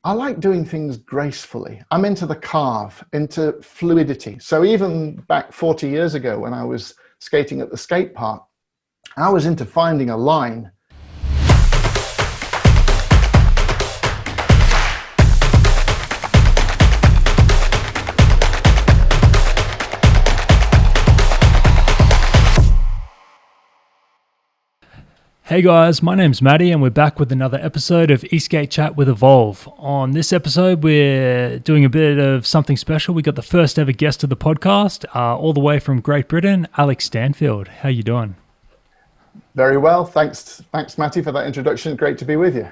I like doing things gracefully. I'm into the carve, into fluidity. So even back 40 years ago when I was skating at the skate park, I was into finding a line. Hey guys, my name's Maddie and we're back with another episode of eSKATE Chat with Evolve. On this episode, we're doing a bit of something special. We got the first ever guest of the podcast, all the way from Great Britain, Alec Stansfield. How you doing? Very well. Thanks, Matty, for that introduction. Great to be with you.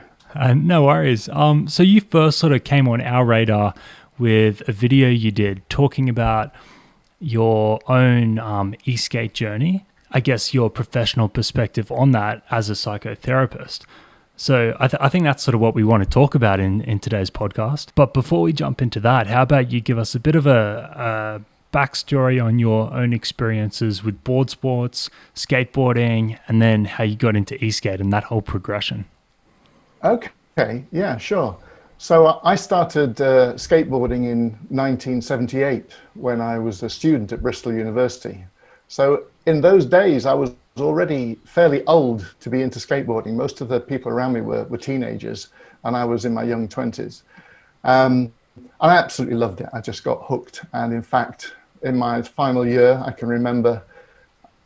No worries. So you first sort of came on our radar with a video you did talking about your own eSKATE journey. I guess your professional perspective on that as a psychotherapist. So I think that's sort of what we want to talk about in today's podcast. But before we jump into that, how about you give us a bit of a backstory on your own experiences with board sports, skateboarding, and then how you got into eSKATE and that whole progression. Okay, yeah, sure. So I started skateboarding in 1978 when I was a student at Bristol University. So in those days, I was already fairly old to be into skateboarding. Most of the people around me were teenagers, and I was in my young 20s. I absolutely loved it. I just got hooked. And in fact, in my final year, I can remember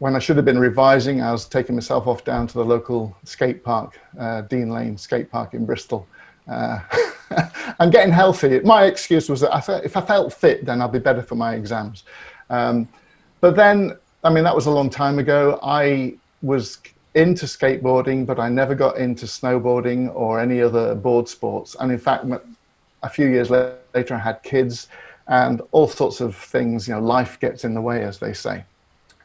when I should have been revising, I was taking myself off down to the local skate park, Dean Lane skate park in Bristol, and getting healthy. My excuse was that if I felt fit, then I'd be better for my exams. But then, I mean, that was a long time ago. I was into skateboarding, but I never got into snowboarding or any other board sports. And in fact, a few years later, I had kids and all sorts of things, life gets in the way, as they say.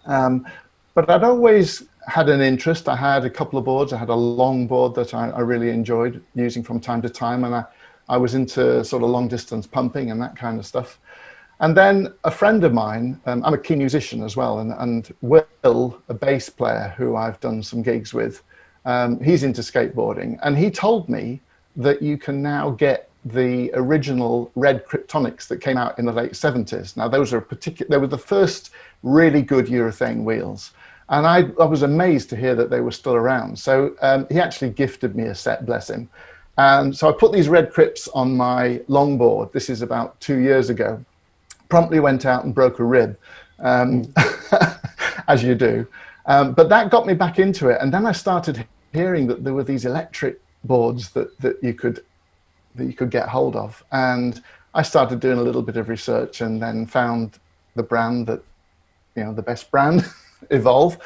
But I'd always had an interest. I had a couple of boards. I had a long board that I really enjoyed using from time to time. And I was into sort of long distance pumping and that kind of stuff. And then a friend of mine, I'm a key musician as well, and Will, a bass player who I've done some gigs with, he's into skateboarding. And he told me that you can now get the original red Kryptonics that came out in the late 70s. Now, those are they were the first really good urethane wheels. And I was amazed to hear that they were still around. So he actually gifted me a set, bless him. And so I put these red Krypts on my longboard. This is about 2 years ago. Promptly went out and broke a rib, as you do. But that got me back into it. And then I started hearing that there were these electric boards that you could get hold of. And I started doing a little bit of research and then found the brand that, the best brand, Evolve.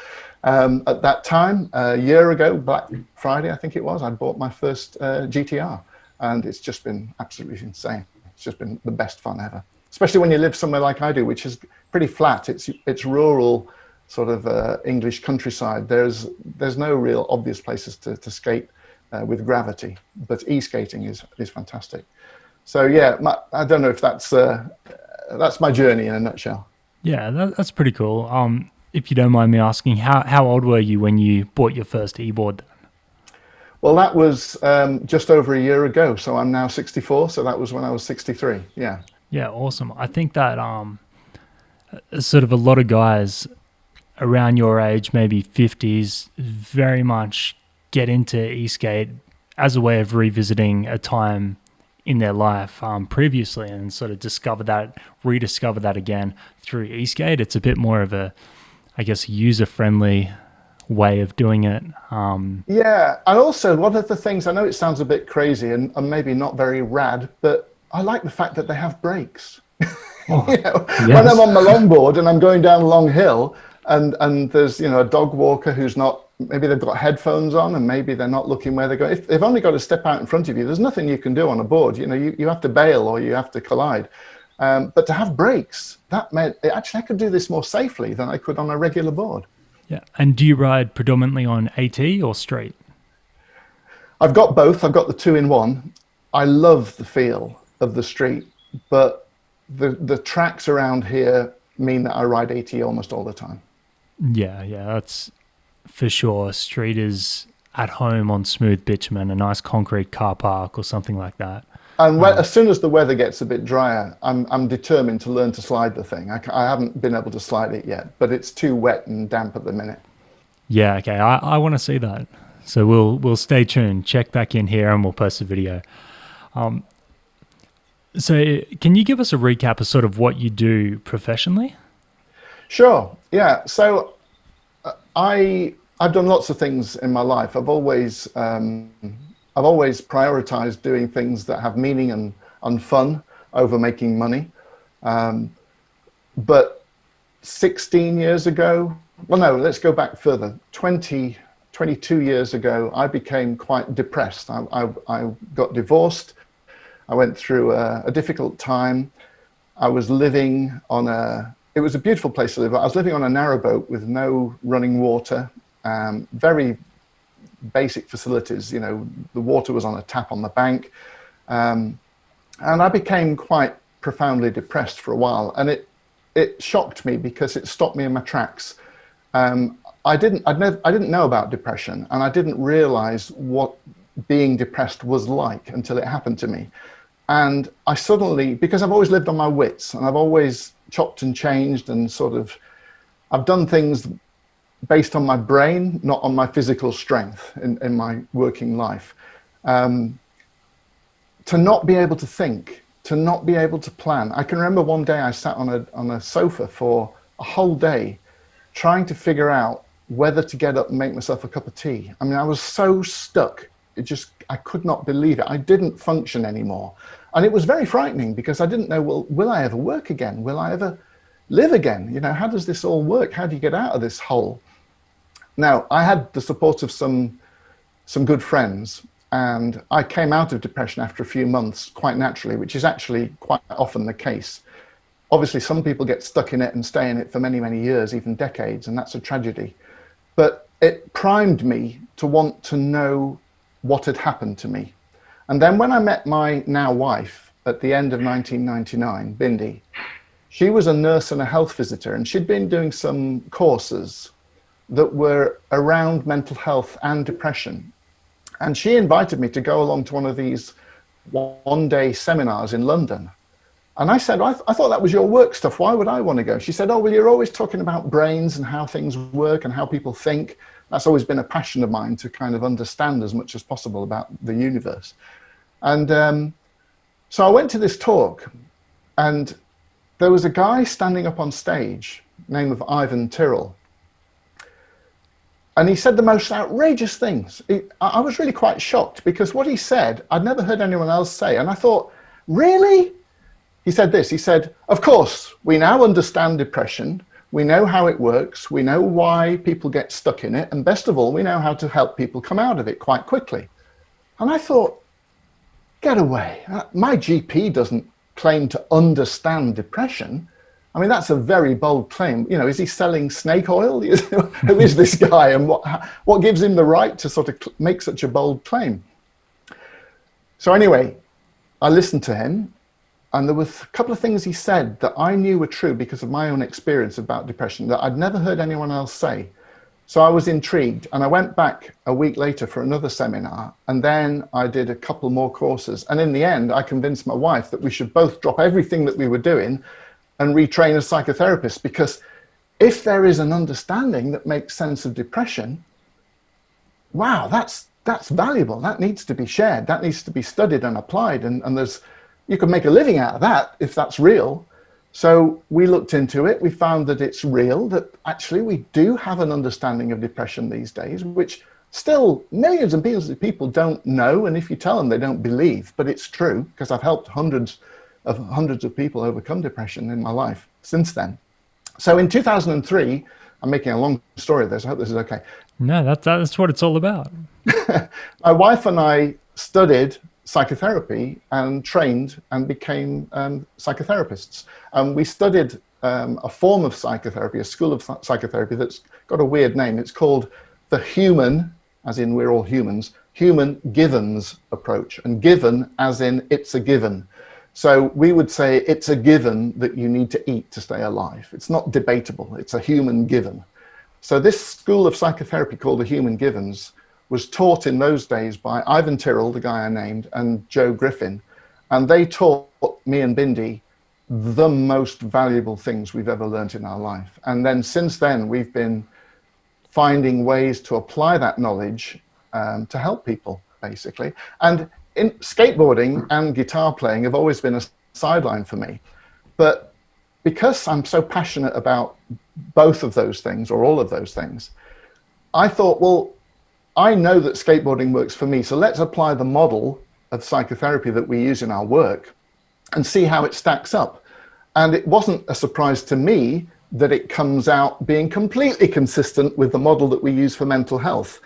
At that time, a year ago, Black Friday, I think it was, I bought my first GTR. And it's just been absolutely insane. It's just been the best fun ever. Especially when you live somewhere like I do, which is pretty flat. It's rural, sort of English countryside. There's no real obvious places to skate with gravity, but e-skating is fantastic. So yeah, I don't know if that's my journey in a nutshell. Yeah, that's pretty cool. If you don't mind me asking, how old were you when you bought your first e-board? Well, that was just over a year ago. So I'm now 64. So that was when I was 63. Yeah. Yeah, awesome. I think that sort of a lot of guys around your age, maybe 50s, very much get into eSKATE as a way of revisiting a time in their life previously and sort of rediscover that again through eSKATE. It's a bit more of a, I guess, user-friendly way of doing it. Yeah, and also one of the things, I know it sounds a bit crazy and maybe not very rad, but I like the fact that they have brakes. Oh, yes. When I'm on my longboard and I'm going down a long hill and there's, a dog walker who's not, maybe they've got headphones on and maybe they're not looking where they're going. If they've only got to step out in front of you, there's nothing you can do on a board. You have to bail or you have to collide. But to have brakes, that meant, actually I could do this more safely than I could on a regular board. Yeah. And do you ride predominantly on AT or street? I've got both. I've got the 2-in-1. I love the feel of the street, but the tracks around here mean that I ride AT almost all the time. Yeah, that's for sure. Street is at home on smooth bitumen, a nice concrete car park or something like that. And as soon as the weather gets a bit drier, I'm determined to learn to slide the thing. I haven't been able to slide it yet, but it's too wet and damp at the minute. Yeah, okay. I want to see that. So we'll stay tuned. Check back in here and we'll post a video. So can you give us a recap of sort of what you do professionally? Sure. Yeah. So I've done lots of things in my life. I've always prioritized doing things that have meaning and fun over making money. But 16 years ago, well, no, let's go back further. 22 years ago, I became quite depressed. I got divorced. I went through a difficult time. I was living on it was a beautiful place to live. I was living on a narrowboat with no running water, very basic facilities. You know, the water was on a tap on the bank. And I became quite profoundly depressed for a while. And it shocked me because it stopped me in my tracks. I didn't know about depression, and I didn't realize what being depressed was like until it happened to me. And I suddenly, because I've always lived on my wits and I've always chopped and changed and I've done things based on my brain, not on my physical strength in my working life. To not be able to think, to not be able to plan. I can remember one day I sat on a sofa for a whole day trying to figure out whether to get up and make myself a cup of tea. I mean, I was so stuck. I could not believe it. I didn't function anymore. And it was very frightening because I didn't know, well, will I ever work again? Will I ever live again? You know, how does this all work? How do you get out of this hole? Now, I had the support of some good friends, and I came out of depression after a few months quite naturally, which is actually quite often the case. Obviously, some people get stuck in it and stay in it for many, many years, even decades, and that's a tragedy. But it primed me to want to know what had happened to me. And then when I met my now wife at the end of 1999, Bindi, she was a nurse and a health visitor, and she'd been doing some courses that were around mental health and depression. And she invited me to go along to one of these one-day seminars in London. And I said, I thought that was your work stuff. Why would I want to go? She said, oh, well, you're always talking about brains and how things work and how people think. That's always been a passion of mine, to kind of understand as much as possible about the universe. And so I went to this talk, and there was a guy standing up on stage, name of Ivan Tyrrell. And he said the most outrageous things. I was really quite shocked because what he said, I'd never heard anyone else say. And I thought, really? He said this, he said, of course, we now understand depression. We know how it works. We know why people get stuck in it. And best of all, we know how to help people come out of it quite quickly. And I thought, get away. My GP doesn't claim to understand depression. I mean, that's a very bold claim. You know, is he selling snake oil? Who is this guy, and what gives him the right to sort of make such a bold claim? So anyway, I listened to him, and there was a couple of things he said that I knew were true because of my own experience about depression that I'd never heard anyone else say. So I was intrigued, and I went back a week later for another seminar, and then I did a couple more courses. And in the end, I convinced my wife that we should both drop everything that we were doing and retrain as psychotherapists, because if there is an understanding that makes sense of depression, wow, that's valuable. That needs to be shared. That needs to be studied and applied. And you can make a living out of that if that's real. So we looked into it. We found that it's real, that actually we do have an understanding of depression these days, which still millions and millions of people don't know. And if you tell them, they don't believe, but it's true, because I've helped hundreds of people overcome depression in my life since then. So in 2003, I'm making a long story of this. I hope this is okay. No, that's what it's all about. My wife and I studied psychotherapy and trained and became psychotherapists. We studied a form of psychotherapy, a school of psychotherapy that's got a weird name. It's called the human, as in we're all humans, human givens approach, and given as in it's a given. So we would say it's a given that you need to eat to stay alive. It's not debatable. It's a human given. So this school of psychotherapy called the human givens was taught in those days by Ivan Tyrrell, the guy I named, and Joe Griffin. And they taught me and Bindi the most valuable things we've ever learned in our life. And then since then, we've been finding ways to apply that knowledge to help people, basically. And in skateboarding and guitar playing have always been a sideline for me. But because I'm so passionate about both of those things, or all of those things, I thought, well, I know that skateboarding works for me, so let's apply the model of psychotherapy that we use in our work and see how it stacks up. And it wasn't a surprise to me that it comes out being completely consistent with the model that we use for mental health.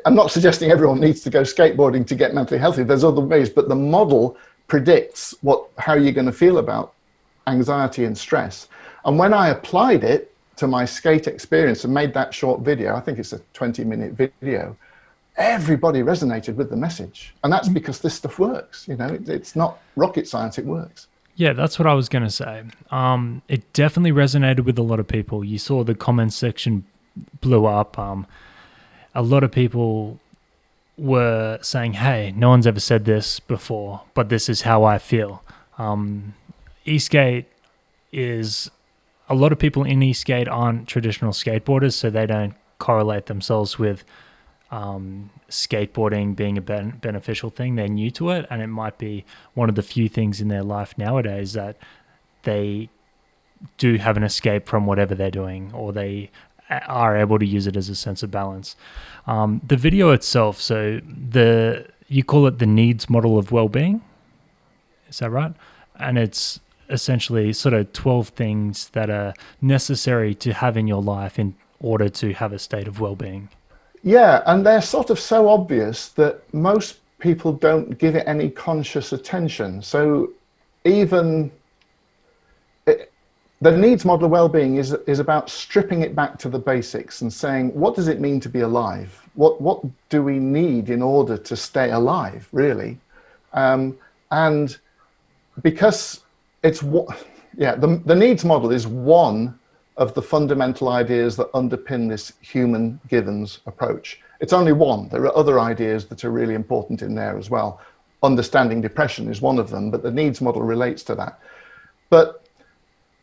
I'm not suggesting everyone needs to go skateboarding to get mentally healthy. There's other ways, but the model predicts how you're going to feel about anxiety and stress. And when I applied it to my skate experience and made that short video, I think it's a 20-minute video, everybody resonated with the message. And that's because this stuff works. You know, it's not rocket science, it works. Yeah, that's what I was going to say. It definitely resonated with a lot of people. You saw the comments section blew up. A lot of people were saying, hey, no one's ever said this before, but this is how I feel. eSKATE is, a lot of people in eSKATE aren't traditional skateboarders, so they don't correlate themselves with skateboarding being a beneficial thing. They're new to it, and it might be one of the few things in their life nowadays that they do have an escape from whatever they're doing, or they are able to use it as a sense of balance. The video itself, so you call it the needs model of well-being, is that right? And it's essentially sort of 12 things that are necessary to have in your life in order to have a state of well-being. Yeah, and they're sort of so obvious that most people don't give it any conscious attention. So even the needs model of well-being is about stripping it back to the basics and saying, what does it mean to be alive? What do we need in order to stay alive, really? And because the needs model is one of the fundamental ideas that underpin this human givens approach. It's only one. There are other ideas that are really important in there as well. Understanding depression is one of them, but the needs model relates to that. But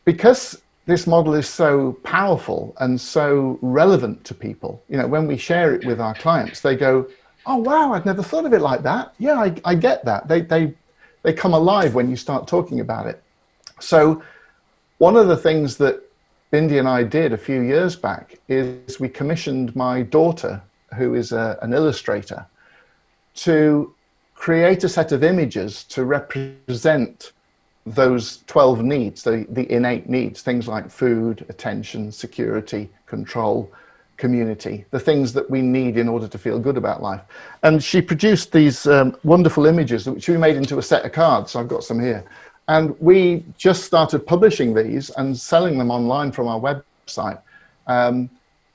because this model is so powerful and so relevant to people, you know, when we share it with our clients, they go, oh, wow, I'd never thought of it like that. Yeah, I get that. They come alive when you start talking about it. So one of the things that Bindi and I did a few years back is we commissioned my daughter, who is an illustrator, to create a set of images to represent those 12 needs, the innate needs, things like food, attention, security, control, community, the things that we need in order to feel good about life. And she produced these wonderful images, which we made into a set of cards. So I've got some here. And we just started publishing these and selling them online from our website,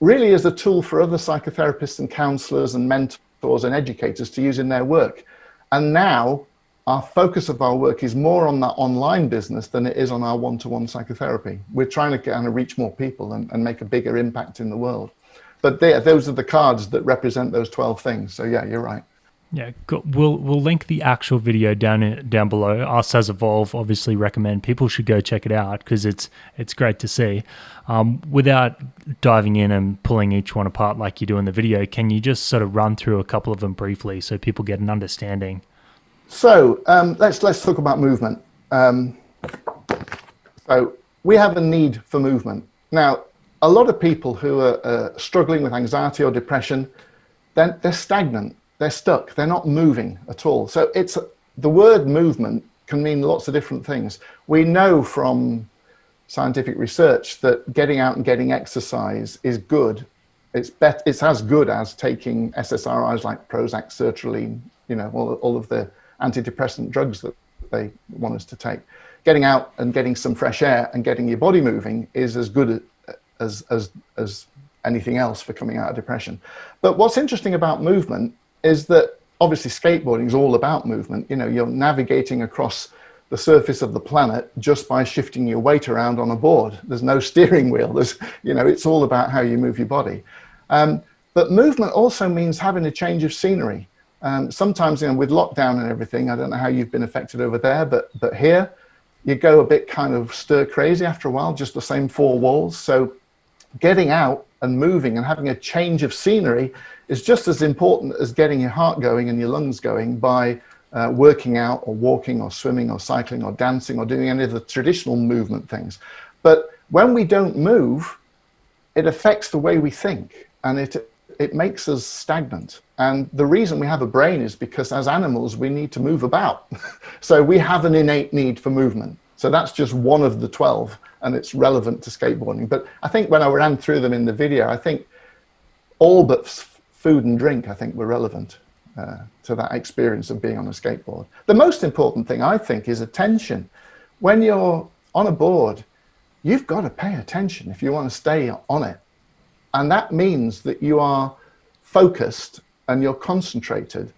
really as a tool for other psychotherapists and counselors and mentors and educators to use in their work. And now our focus of our work is more on that online business than it is on our one-to-one psychotherapy. We're trying to kind of reach more people and make a bigger impact in the world. But those are the cards that represent those 12 things. So yeah, you're right. Yeah, we'll link the actual video down below. Us as Evolve obviously recommend people should go check it out because it's great to see. Without diving in and pulling each one apart like you do in the video, can you just sort of run through a couple of them briefly so people get an understanding? So let's talk about movement. So we have a need for movement. Now, a lot of people who are struggling with anxiety or depression, they're stagnant. They're stuck. They're not moving at all. So the word movement can mean lots of different things. We know from scientific research that getting out and getting exercise is good. It's as good as taking SSRIs like Prozac, sertraline, you know, all of the antidepressant drugs that they want us to take. Getting out and getting some fresh air and getting your body moving is as good as anything else for coming out of depression. But what's interesting about movement is that obviously skateboarding is all about movement. You know, you're navigating across the surface of the planet just by shifting your weight around on a board. There's no steering wheel. It's all about how you move your body. But movement also means having a change of scenery. Sometimes, with lockdown and everything, I don't know how you've been affected over there, but here you go a bit kind of stir crazy after a while, just the same four walls. So getting out and moving and having a change of scenery is just as important as getting your heart going and your lungs going by working out or walking or swimming or cycling or dancing or doing any of the traditional movement things. But when we don't move, it affects the way we think, and it makes us stagnant. And the reason we have a brain is because as animals, we need to move about. So we have an innate need for movement. So that's just one of the 12, and it's relevant to skateboarding. But I think when I ran through them in the video, I think all but food and drink, I think, were relevant to that experience of being on a skateboard. The most important thing, I think, is attention. When you're on a board, you've got to pay attention if you want to stay on it. And that means that you are focused and you're concentrated.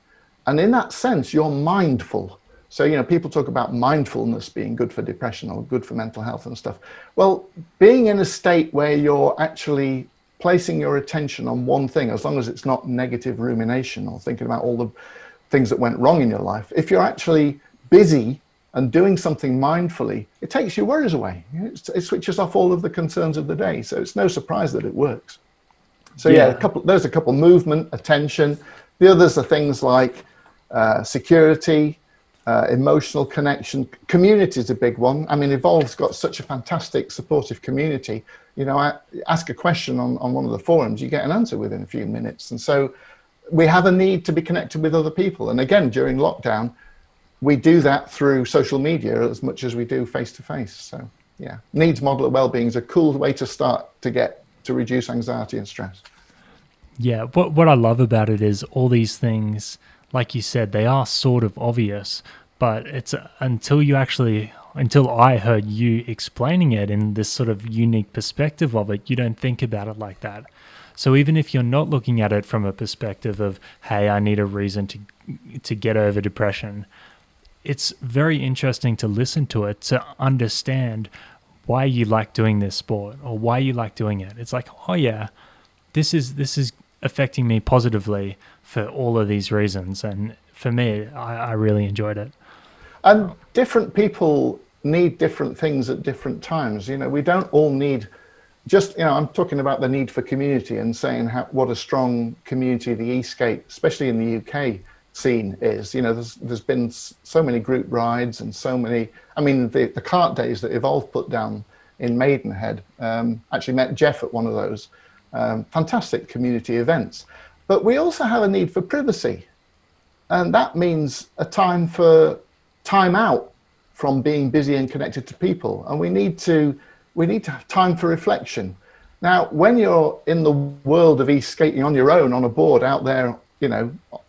And in that sense, you're mindful. So, people talk about mindfulness being good for depression or good for mental health and stuff. Well, being in a state where you're actually placing your attention on one thing, as long as it's not negative rumination or thinking about all the things that went wrong in your life, if you're actually busy and doing something mindfully, it takes your worries away. It switches off all of the concerns of the day. So it's no surprise that it works. So there's a couple: movement, attention. The others are things like security, emotional connection. Community is a big one. I mean, Evolve's got such a fantastic supportive community. I ask a question on one of the forums, you get an answer within a few minutes. And so we have a need to be connected with other people. And again, during lockdown, we do that through social media as much as we do face-to-face. So yeah, needs model of well-being is a cool way to start to reduce anxiety and stress. Yeah, what I love about it is all these things, like you said, they are sort of obvious, but it's until I heard you explaining it in this sort of unique perspective of it, you don't think about it like that. So even if you're not looking at it from a perspective of, hey, I need a reason to get over depression, it's very interesting to listen to it, to understand why you like doing this sport or why you like doing it. It's like, oh yeah, this is affecting me positively for all of these reasons. And for me, I really enjoyed it. And different people need different things at different times. We don't all need I'm talking about the need for community and saying what a strong community the eSKATE, especially in the UK scene is. There's been so many group rides and so many, the kart days that Evolve put down in Maidenhead, actually met Jeff at one of those. Fantastic community events. But we also have a need for privacy. And that means a time out from being busy and connected to people. And we need to have time for reflection. Now, when you're in the world of e-skating on your own, on a board out there,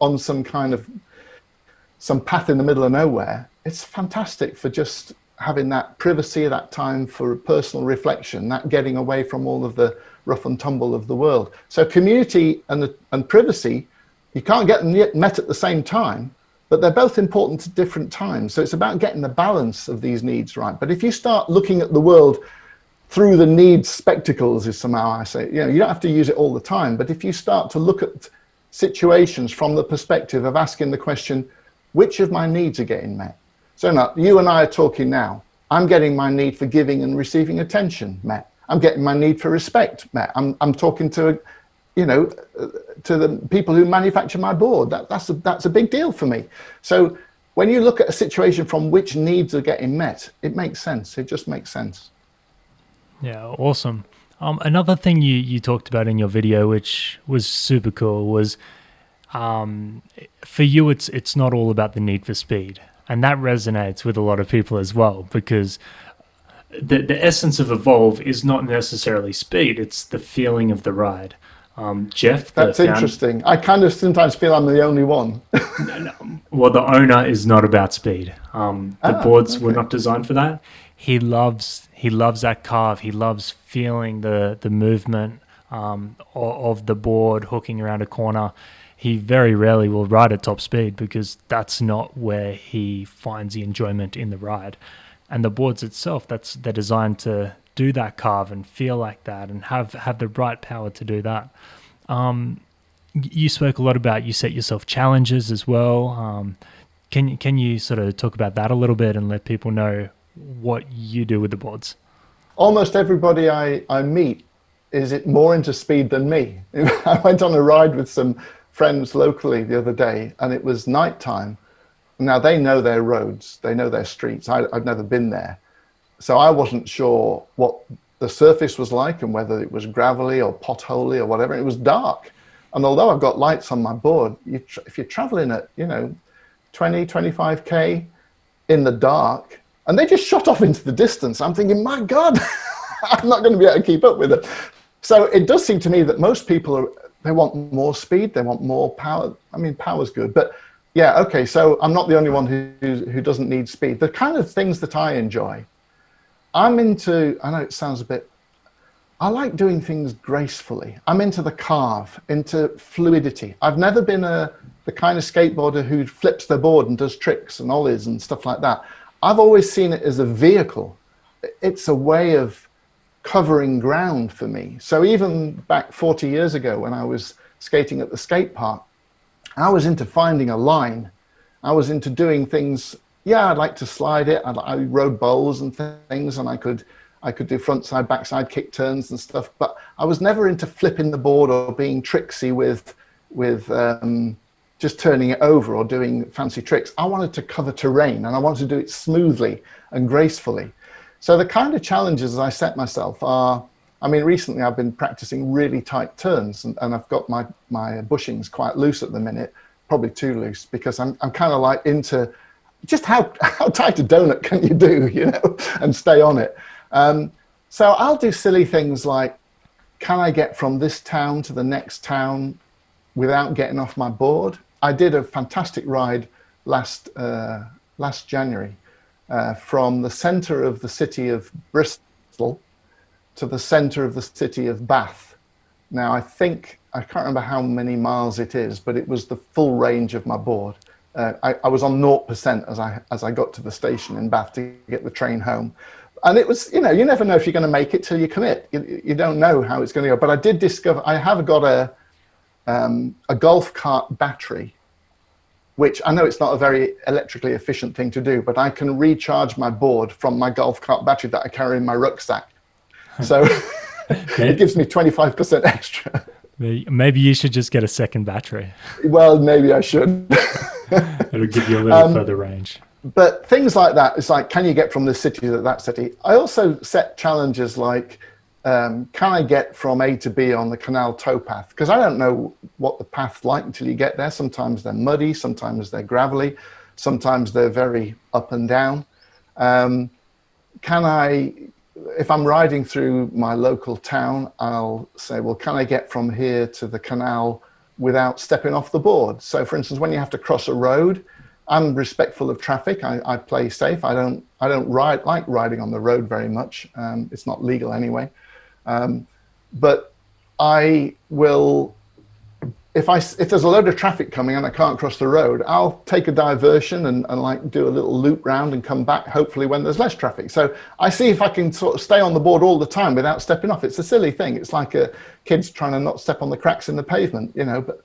on some path in the middle of nowhere, it's fantastic for just having that privacy, that time for personal reflection, that getting away from all of the rough and tumble of the world. So community and privacy, you can't get them met at the same time, but they're both important at different times. So it's about getting the balance of these needs right. But if you start looking at the world through the needs spectacles, is somehow I say, you don't have to use it all the time, but if you start to look at situations from the perspective of asking the question, which of my needs are getting met? So now, you and I are talking now. I'm getting my need for giving and receiving attention met. I'm getting my need for respect met. I'm talking to, to the people who manufacture my board. That's a big deal for me. So when you look at a situation from which needs are getting met, it makes sense. It just makes sense. Yeah, awesome. Another thing you talked about in your video, which was super cool, was for you, it's not all about the need for speed. And that resonates with a lot of people as well, because the essence of Evolve is not necessarily speed, it's the feeling of the ride. Jeff, that's interesting. I kind of sometimes feel I'm the only one. Well, the owner is not about speed. The boards were not designed for that. He loves that carve. He loves feeling the movement of the board hooking around a corner. He very rarely will ride at top speed because that's not where he finds the enjoyment in the ride. And the boards itself, they're designed to do that carve and feel like that and have the right power to do that. you spoke a lot about, you set yourself challenges as well. Can you sort of talk about that a little bit and let people know what you do with the boards? Almost everybody I meet is it more into speed than me. I went on a ride with some friends locally the other day, and it was nighttime. Now they know their roads, they know their streets. I've never been there. So I wasn't sure what the surface was like and whether it was gravelly or potholy or whatever. It was dark. And although I've got lights on my board, if you're traveling at, 20, 25K in the dark, and they just shot off into the distance, I'm thinking, my God, I'm not going to be able to keep up with it. So it does seem to me that most people they want more speed, they want more power. I mean, power's good, but yeah, okay. So I'm not the only one who doesn't need speed. The kind of things that I enjoy, I'm into, I know it sounds a bit, I like doing things gracefully. I'm into the carve, into fluidity. I've never been the kind of skateboarder who flips their board and does tricks and ollies and stuff like that. I've always seen it as a vehicle. It's a way of covering ground for me. So even back 40 years ago when I was skating at the skate park, I was into finding a line. I was into doing things. Yeah, I'd like to slide it. I rode bowls and things, and I could do front side, backside kick turns and stuff. But I was never into flipping the board or being tricksy with just turning it over or doing fancy tricks. I wanted to cover terrain, and I wanted to do it smoothly and gracefully. So the kind of challenges I set myself are, I mean, recently I've been practicing really tight turns, and I've got my bushings quite loose at the minute, probably too loose, because I'm kind of like into just how tight a donut can you do, and stay on it. So I'll do silly things like, can I get from this town to the next town without getting off my board? I did a fantastic ride last January from the center of the city of Bristol to the center of the city of Bath. Now, I can't remember how many miles it is, but it was the full range of my board. I was on 0% as I got to the station in Bath to get the train home. And it was, you never know if you're going to make it till you commit. You don't know how it's going to go. But I did discover, I have got a golf cart battery, which I know it's not a very electrically efficient thing to do, but I can recharge my board from my golf cart battery that I carry in my rucksack. So it gives me 25% extra. Maybe you should just get a second battery. Well, maybe I should. It'll give you a little further range. But things like that, it's like, can you get from this city to that city? I also set challenges like, can I get from A to B on the canal towpath? Because I don't know what the path's like until you get there. Sometimes they're muddy, sometimes they're gravelly, sometimes they're very up and down. If I'm riding through my local town, I'll say, well, can I get from here to the canal without stepping off the board? So for instance, when you have to cross a road, I'm respectful of traffic. I play safe. I don't like riding on the road very much. It's not legal anyway. But I will, if there's a load of traffic coming and I can't cross the road, I'll take a diversion and like do a little loop round and come back, hopefully when there's less traffic. So I see if I can sort of stay on the board all the time without stepping off. It's a silly thing. It's like kids trying to not step on the cracks in the pavement, but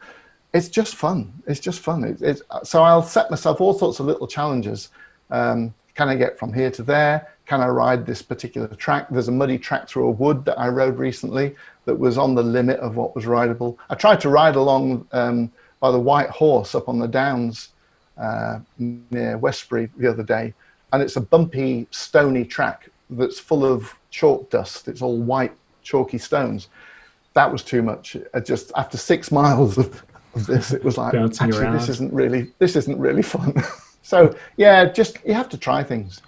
it's just fun. It's just fun. So I'll set myself all sorts of little challenges. Can I get from here to there? Can I ride this particular track? There's a muddy track through a wood that I rode recently that was on the limit of what was rideable. I tried to ride along by the White Horse up on the Downs near Westbury the other day. And it's a bumpy, stony track that's full of chalk dust. It's all white, chalky stones. That was too much. Just after 6 miles of this, it was like, actually, this isn't really fun. So yeah, you have to try things.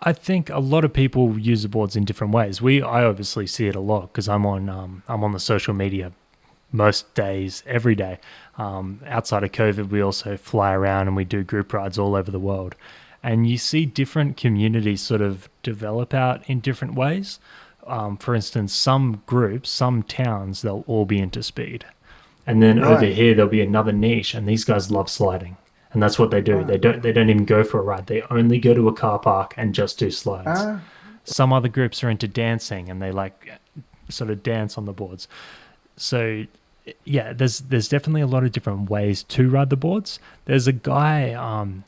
I think a lot of people use the boards in different ways. I obviously see it a lot because I'm on the social media most days, every day. Outside of COVID, we also fly around and we do group rides all over the world. And you see different communities sort of develop out in different ways. For instance, some groups, some towns, they'll all be into speed. And then over here, there'll be another niche, and these guys love sliding. And that's what they do. They don't even go for a ride. They only go to a car park and just do slides. Some other groups are into dancing, and they like sort of dance on the boards. So yeah, there's definitely a lot of different ways to ride the boards. There's a guy,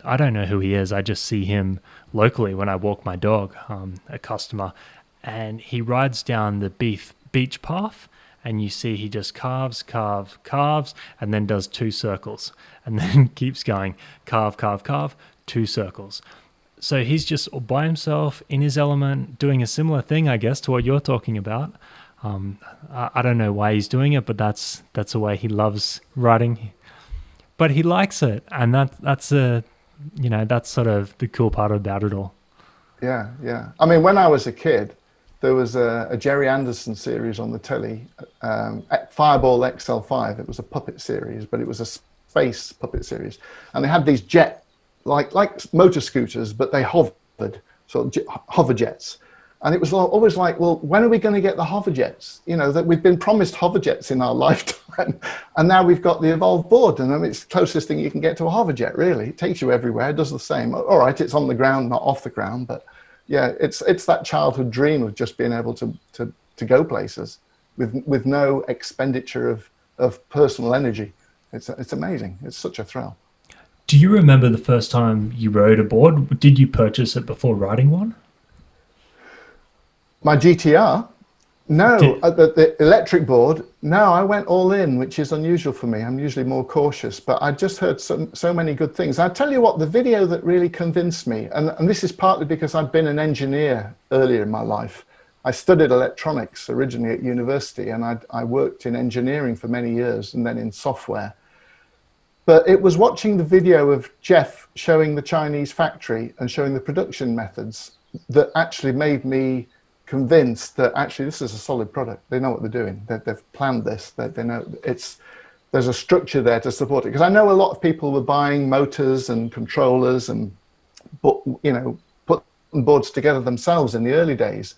I don't know who he is. I just see him locally when I walk my dog, a customer, and he rides down the beach path, and you see he just carves, and then does 2 circles, and then keeps going, carve, 2 circles. So he's just by himself in his element, doing a similar thing, I guess, to what you're talking about. I don't know why he's doing it, but that's the way he loves riding. But he likes it, and that's that's sort of the cool part about it all. Yeah, yeah. I mean, when I was a kid, there was a Jerry Anderson series on the telly, Fireball XL5. It was a puppet series, but it was a space puppet series, and they had these like motor scooters, but they hovered, so hover jets. And it was always like, well, when are we going to get the hover jets? You know, that we've been promised hover jets in our lifetime, and now we've got the evolved board, and I mean, it's the closest thing you can get to a hover jet, really. It takes you everywhere, it does the same. All right, it's on the ground, not off the ground, but yeah, it's that childhood dream of just being able to go places with no expenditure of personal energy. It's amazing. It's such a thrill. Do you remember the first time you rode a board? Did you purchase it before riding one? My GTR? No, the electric board, no, I went all in, which is unusual for me. I'm usually more cautious, but I just heard so many good things. I tell you what, the video that really convinced me, and this is partly because I've been an engineer earlier in my life. I studied electronics originally at university, and I worked in engineering for many years and then in software. But it was watching the video of Jeff showing the Chinese factory and showing the production methods that actually made me convinced that actually this is a solid product. They know what they're doing. They've planned this. They know there's a structure there to support it. Because I know a lot of people were buying motors and controllers and putting boards together themselves in the early days.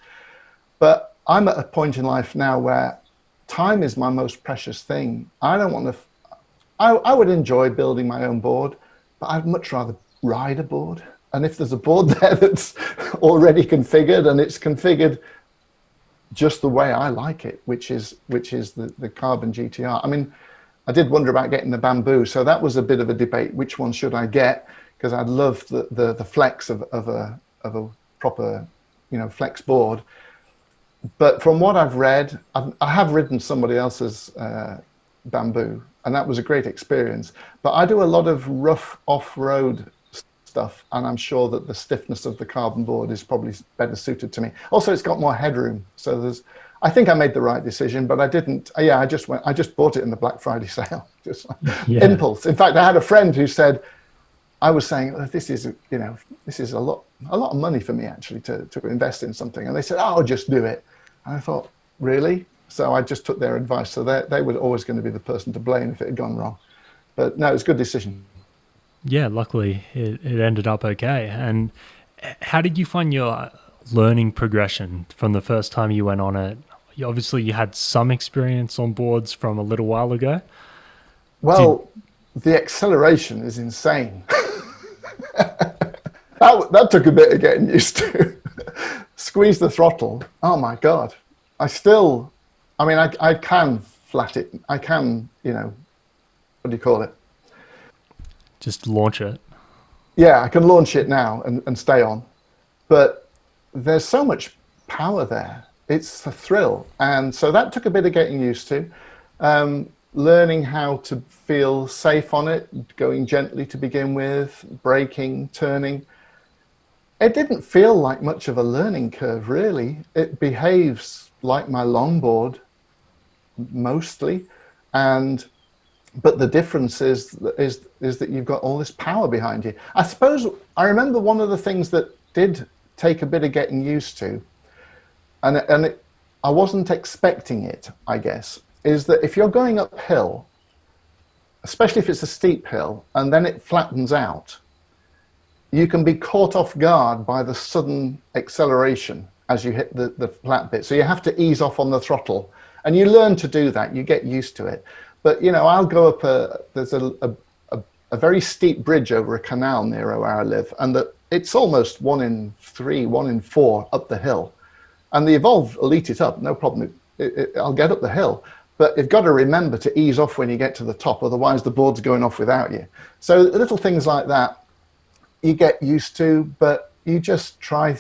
But I'm at a point in life now where time is my most precious thing. I don't want to. I would enjoy building my own board, but I'd much rather ride a board. And if there's a board there that's already configured, and it's configured just the way I like it, which is the Carbon GTR. I mean, I did wonder about getting the bamboo, so that was a bit of a debate. Which one should I get? Because I'd love the flex of a proper, flex board. But from what I've read, I have ridden somebody else's bamboo, and that was a great experience. But I do a lot of rough off-road stuff, and I'm sure that the stiffness of the carbon board is probably better suited to me. Also, it's got more headroom, so I think I made the right decision, but I didn't. I just bought it in the Black Friday sale, just impulse. In fact, I had a friend who said, I was saying, this is a lot of money for me actually to invest in something, and they said, oh, just do it. And I thought, really? So I just took their advice. So they were always going to be the person to blame if it had gone wrong. But no, it's a good decision. Yeah, luckily it ended up okay. And how did you find your learning progression from the first time you went on it? Obviously, you had some experience on boards from a little while ago. Well, the acceleration is insane. That took a bit of getting used to. Squeeze the throttle. Oh my God. I can flat it. I can, what do you call it? Just launch it. Yeah, I can launch it now and stay on. But there's so much power there. It's a thrill. And so that took a bit of getting used to. Learning how to feel safe on it, going gently to begin with, braking, turning. It didn't feel like much of a learning curve, really. It behaves like my longboard, mostly. But the difference is that you've got all this power behind you. I suppose I remember one of the things that did take a bit of getting used to, and I wasn't expecting it, I guess, is that if you're going uphill, especially if it's a steep hill, and then it flattens out, you can be caught off guard by the sudden acceleration as you hit the flat bit. So you have to ease off on the throttle, and you learn to do that. You get used to it. But, I'll go up there's a very steep bridge over a canal near where I live, and it's almost 1 in 3, 1 in 4 up the hill. And the Evolve will eat it up, no problem. I'll get up the hill. but you've got to remember to ease off when you get to the top, otherwise the board's going off without you. So little things like that you get used to, but you just try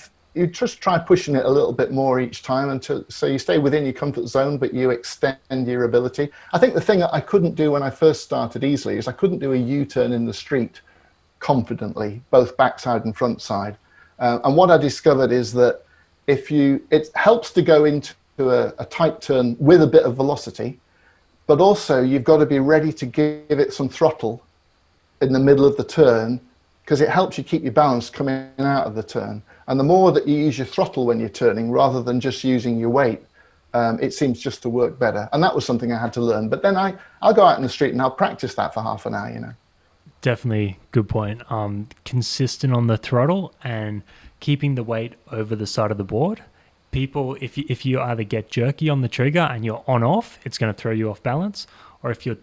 pushing it a little bit more each time until, so you stay within your comfort zone, but you extend your ability. I think the thing that I couldn't do when I first started easily is I couldn't do a U-turn in the street confidently, both backside and front side. And what I discovered is that it helps to go into a tight turn with a bit of velocity, but also you've got to be ready to give it some throttle in the middle of the turn, because it helps you keep your balance coming out of the turn. And the more that you use your throttle when you're turning rather than just using your weight, it seems just to work better. And that was something I had to learn. But then I'll go out in the street and I'll practice that for half an hour, you know. Definitely good point. Consistent on the throttle and keeping the weight over the side of the board. People, if you either get jerky on the trigger and you're on off, it's going to throw you off balance. Or if you're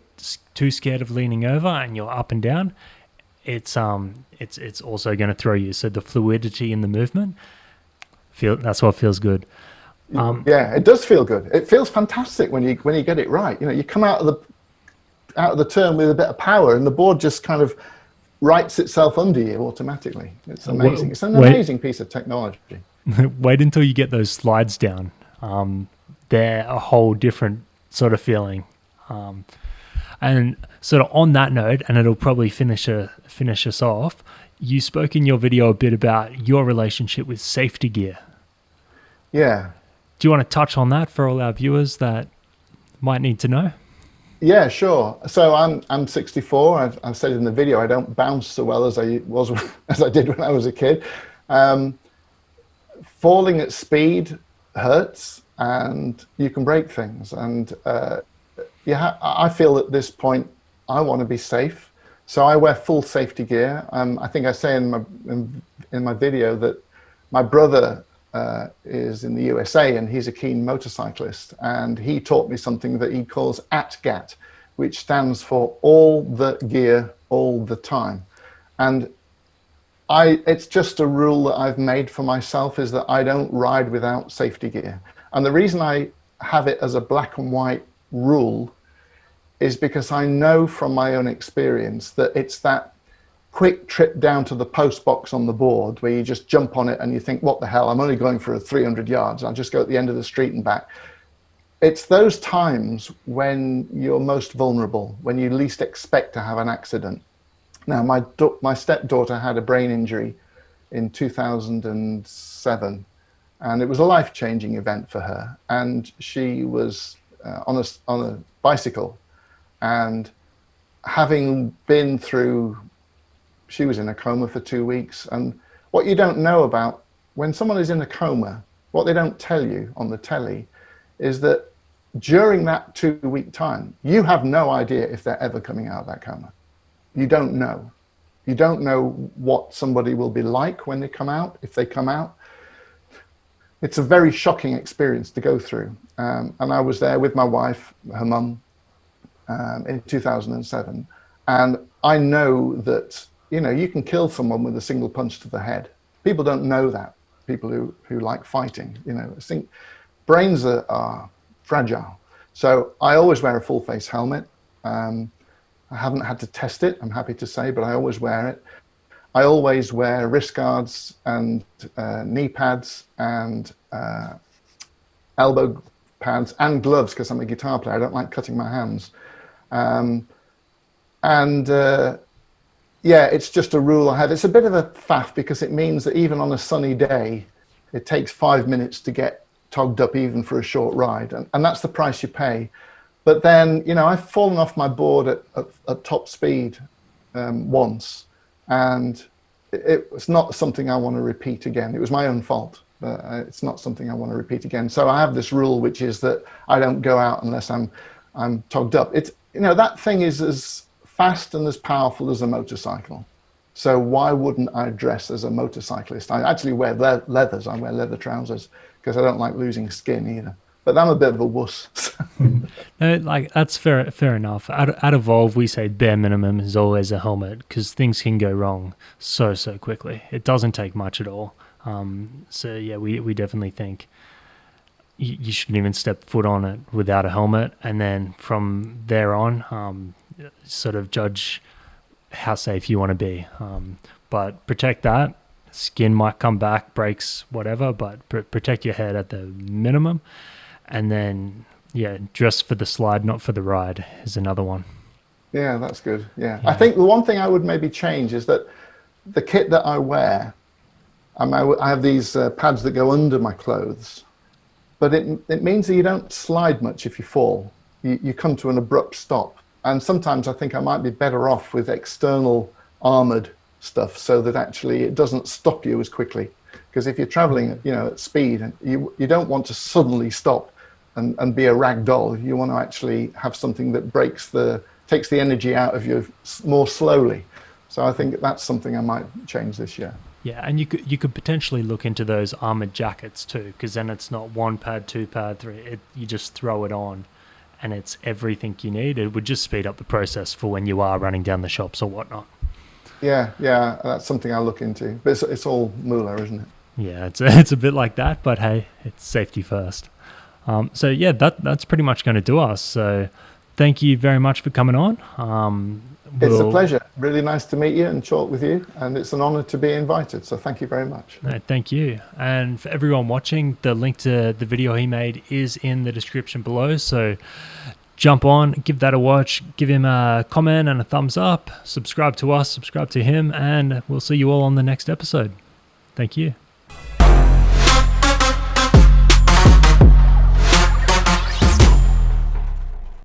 too scared of leaning over and you're up and down, it's also going to throw you. So the fluidity in the movement, that's what feels good. Yeah, it does feel good. It feels fantastic when you get it right. You know, you come out of the turn with a bit of power, and the board just kind of rights itself under you automatically. It's amazing. It's an amazing piece of technology. Wait until you get those slides down. They're a whole different sort of feeling. And sort of on that note, and it'll probably finish us off, you spoke in your video a bit about your relationship with safety gear. Yeah. Do you want to touch on that for all our viewers that might need to know? Yeah, sure. So I'm 64. I've said in the video I don't bounce so well as I did when I was a kid. Falling at speed hurts, and you can break things. And I feel at this point I want to be safe, so I wear full safety gear. I think I say in my video that my brother is in the USA, and he's a keen motorcyclist, and he taught me something that he calls ATGAT, which stands for all the gear all the time. And it's just a rule that I've made for myself, is that I don't ride without safety gear. And the reason I have it as a black and white rule is because I know from my own experience that it's that quick trip down to the post box on the board where you just jump on it and you think, what the hell, I'm only going for 300 yards. I'll just go at the end of the street and back. It's those times when you're most vulnerable, when you least expect to have an accident. Now, my stepdaughter had a brain injury in 2007, and it was a life-changing event for her. And she was on a bicycle, and having been through, she was in a coma for 2 weeks. And what you don't know about when someone is in a coma, what they don't tell you on the telly is that during that 2 week time, you have no idea if they're ever coming out of that coma. You don't know. You don't know what somebody will be like when they come out, if they come out. It's a very shocking experience to go through. And I was there with my wife, her mum, in 2007. And I know that, you know, you can kill someone with a single punch to the head. People don't know that. People who like fighting, you know, I think brains are fragile. So I always wear a full face helmet. I haven't had to test it, I'm happy to say, but I always wear it. I always wear wrist guards and knee pads and elbow pads and gloves, because I'm a guitar player. I don't like cutting my hands. Yeah, it's just a rule I have. It's a bit of a faff, because it means that even on a sunny day, it takes 5 minutes to get togged up even for a short ride. And that's the price you pay. But then, you know, I've fallen off my board at top speed once, and it was not something I want to repeat again. It was my own fault, but it's not something I want to repeat again. So I have this rule, which is that I don't go out unless I'm togged up. It's, you know, that thing is as fast and as powerful as a motorcycle. So why wouldn't I dress as a motorcyclist? I actually wear leathers. I wear leather trousers because I don't like losing skin either. But I'm a bit of a wuss. No, like, that's fair enough. At Evolve, we say bare minimum is always a helmet, because things can go wrong so quickly. It doesn't take much at all. So yeah, we definitely think. you shouldn't even step foot on it without a helmet. And then from there on, sort of judge how safe you want to be. But protect that. Skin might come back, breaks, whatever, but protect your head at the minimum. And then, yeah, dress for the slide, not for the ride is another one. Yeah, that's good. Yeah. I think the one thing I would maybe change is that the kit that I wear, I have these pads that go under my clothes, but it means that you don't slide much if you fall. You come to an abrupt stop. And sometimes I think I might be better off with external armored stuff so that actually it doesn't stop you as quickly. Because if you're traveling, at speed, you don't want to suddenly stop and be a rag doll. You want to actually have something that takes the energy out of you more slowly. So I think that's something I might change this year. Yeah, and you could potentially look into those armored jackets too, because then it's not 1 pad, 2 pad, 3. You just throw it on, and it's everything you need. It would just speed up the process for when you are running down the shops or whatnot. Yeah, that's something I'll look into. But it's all moolah, isn't it? Yeah, it's a bit like that, but hey, it's safety first. So yeah, that's pretty much going to do us. So thank you very much for coming on. It's a pleasure. Really nice to meet you and talk with you, and it's an honor to be invited. So thank you very much. No, thank you. And for everyone watching, the link to the video he made is in the description below. So jump on, give that a watch, give him a comment and a thumbs up, subscribe to us, subscribe to him, and we'll see you all on the next episode. Thank you.